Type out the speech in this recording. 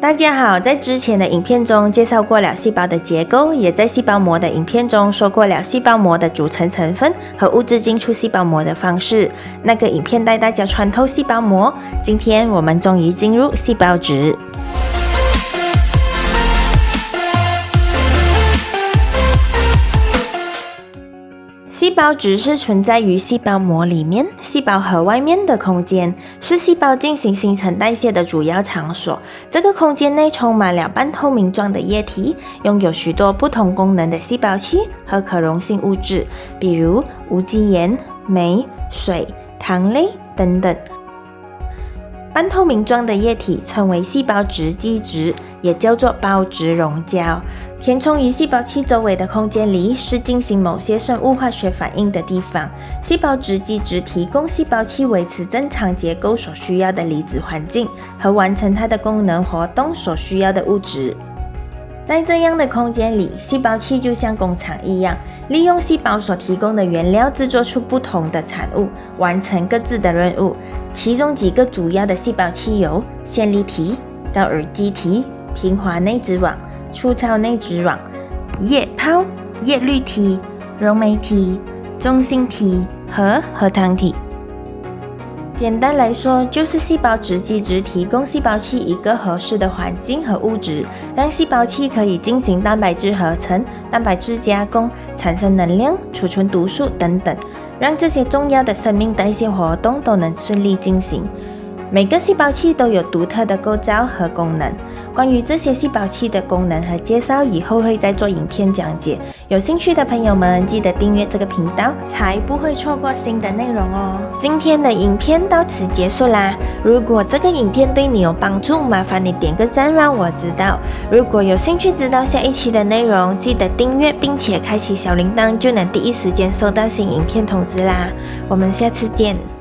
大家好，在之前的影片中介绍过了细胞的结构，也在细胞膜的影片中说过了细胞膜的组成成分和物质进出细胞膜的方式。那个影片带大家穿透细胞膜，今天我们终于进入细胞质。细胞质是存在于细胞膜里面、细胞核外面的空间，是细胞进行新陈代谢的主要场所。这个空间内充满了半透明状的液体，拥有许多不同功能的细胞器和可溶性物质，比如无机盐、酶、水、糖类等等。半透明状的液体称为细胞质基质，也叫做胞质溶胶。填充于细胞器周围的空间里，是进行某些生物化学反应的地方。细胞质基质提供细胞器维持正常结构所需要的离子环境和完成它的功能活动所需要的物质。在这样的空间里，细胞器就像工厂一样，利用细胞所提供的原料制作出不同的产物，完成各自的任务。其中几个主要的细胞器有线粒体、道尔基体、平滑内质网、粗糙内质网、液泡、叶绿体、溶酶体、中性体和核糖体。简单来说，就是细胞质基质提供细胞器一个合适的环境和物质，让细胞器可以进行蛋白质合成、蛋白质加工、产生能量、储存毒素等等，让这些重要的生命代谢活动都能顺利进行。每个细胞器都有独特的构造和功能。关于这些细胞器的功能和介绍，以后会再做影片讲解。有兴趣的朋友们，记得订阅这个频道，才不会错过新的内容哦。今天的影片到此结束啦。如果这个影片对你有帮助，麻烦你点个赞让我知道。如果有兴趣知道下一期的内容，记得订阅并且开启小铃铛，就能第一时间收到新影片通知啦。我们下次见。